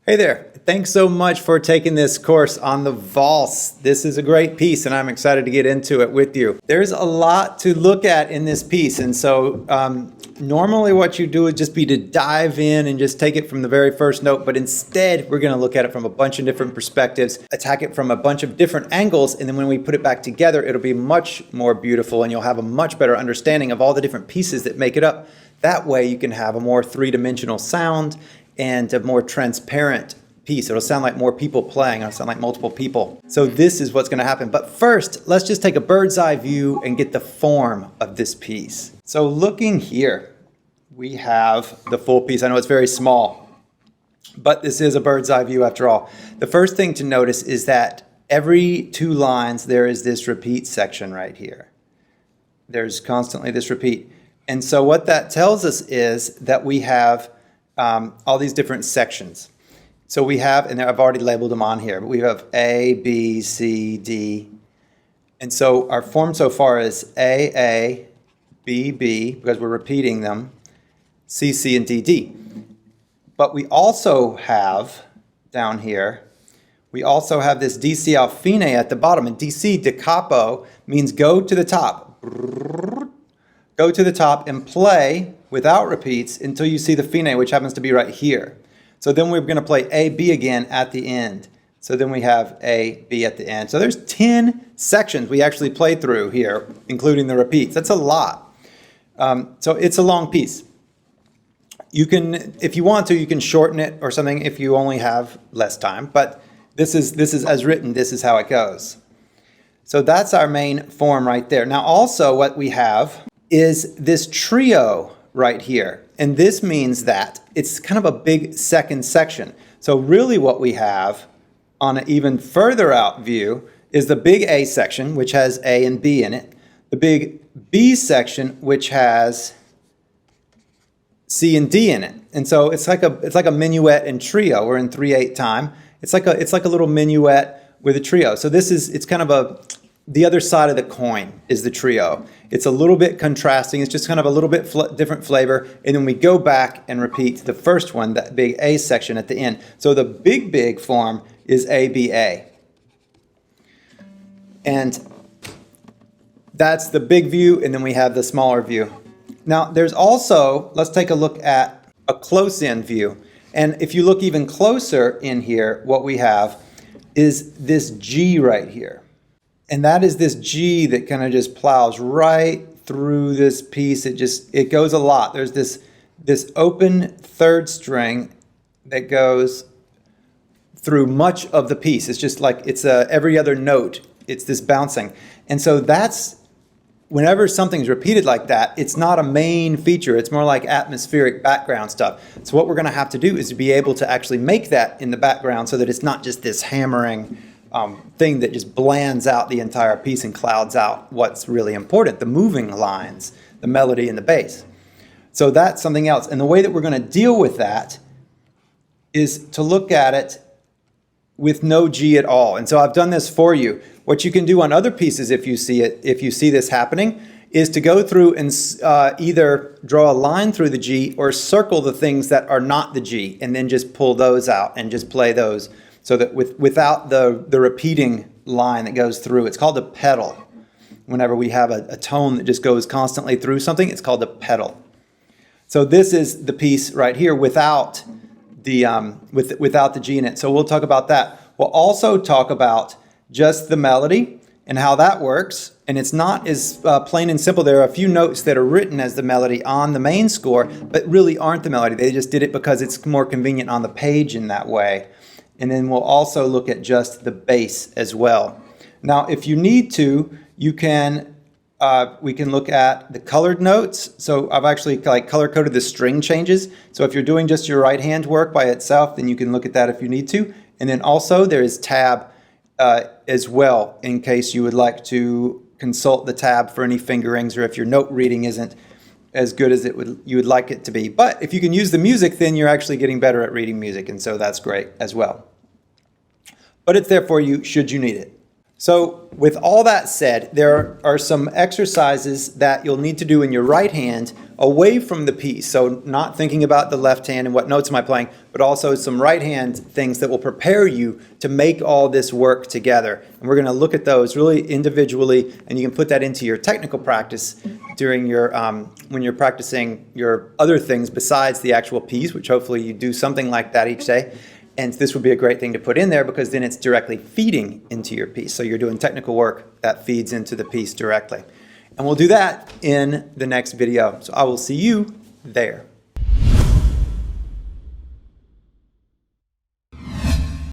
Hey there, thanks so much for taking this course on the valse. This is a great piece and I'm excited to get into it with you. There's a lot to look at in this piece, and so normally what you do would just be to dive in and just take it from the very first note, but instead we're going to look at it from a bunch of different perspectives, attack it from a bunch of different angles, and then when we put it back together it'll be much more beautiful and you'll have a much better understanding of all the different pieces that make it up. That way you can have a more three-dimensional sound and a more transparent piece. It'll sound like more people playing. It'll sound like multiple people. So this is what's going to happen. But first, let's just take a bird's eye view and get the form of this piece. So looking here, we have the full piece. I know it's very small, but this is a bird's eye view after all. The first thing to notice is that every two lines, there is this repeat section right here. There's constantly this repeat. And so what that tells us is that we have all these different sections. So we have, and I've already labeled them on here, but we have A, B, C, D. And so our form so far is A, A, B, B, because we're repeating them, C, C, and D, D. But we also have, down here, we also have this DC al fine at the bottom. And DC, da capo, means go to the top. Go to the top and play without repeats until you see the fine, which happens to be right here. So then we're going to play A, B again at the end. So then we have A, B at the end. So there's 10 sections we actually play through here, including the repeats. That's a lot. So it's a long piece. You can, if you want to, you can shorten it or something if you only have less time. But this is as written, this is how it goes. So that's our main form right there. Now also what we have is this trio right here. And this means that it's kind of a big second section. So really what we have on an even further out view is the big A section, which has A and B in it. The big B section, which has C and D in it. And so it's like a minuet and trio. We're in 3/8 time. It's like a little minuet with a trio. So it's kind of the other side of the coin is the trio. It's a little bit contrasting. It's just kind of a little bit different flavor. And then we go back and repeat the first one, that big A section at the end. So the big form is ABA. And that's the big view, and then we have the smaller view. Now there's also, let's take a look at a close-in view. And if you look even closer in here, what we have is this G right here. And that is this G that kind of just plows right through this piece. It goes a lot. There's this open third string that goes through much of the piece. It's just like it's every other note. It's this bouncing. And so that's, whenever something's repeated like that, it's not a main feature. It's more like atmospheric background stuff. So what we're going to have to do is to be able to actually make that in the background so that it's not just this hammering thing that just blands out the entire piece and clouds out what's really important, the moving lines, the melody and the bass. So that's something else. And the way that we're going to deal with that is to look at it with no G at all. And so I've done this for you. What you can do on other pieces if you see this happening, is to go through and either draw a line through the G or circle the things that are not the G and then just pull those out and just play those. So that without the repeating line that goes through, it's called a pedal. Whenever we have a tone that just goes constantly through something, it's called a pedal. So this is the piece right here without the G in it. So we'll talk about that. We'll also talk about just the melody and how that works. And it's not as plain and simple. There are a few notes that are written as the melody on the main score, but really aren't the melody. They just did it because it's more convenient on the page in that way. And then we'll also look at just the bass as well. Now, if you need to, we can look at the colored notes. So I've actually color-coded the string changes. So if you're doing just your right hand work by itself, then you can look at that if you need to. And then also there is tab as well, in case you would like to consult the tab for any fingerings or if your note reading isn't as good as you would like it to be. But if you can use the music, then you're actually getting better at reading music, and so that's great as well. But it's there for you should you need it. So with all that said, there are some exercises that you'll need to do in your right hand away from the piece. So not thinking about the left hand and what notes am I playing, but also some right hand things that will prepare you to make all this work together. And we're going to look at those really individually, and you can put that into your technical practice during your when you're practicing your other things besides the actual piece, which hopefully you do something like that each day. And this would be a great thing to put in there because then it's directly feeding into your piece. So you're doing technical work that feeds into the piece directly. And we'll do that in the next video. So I will see you there.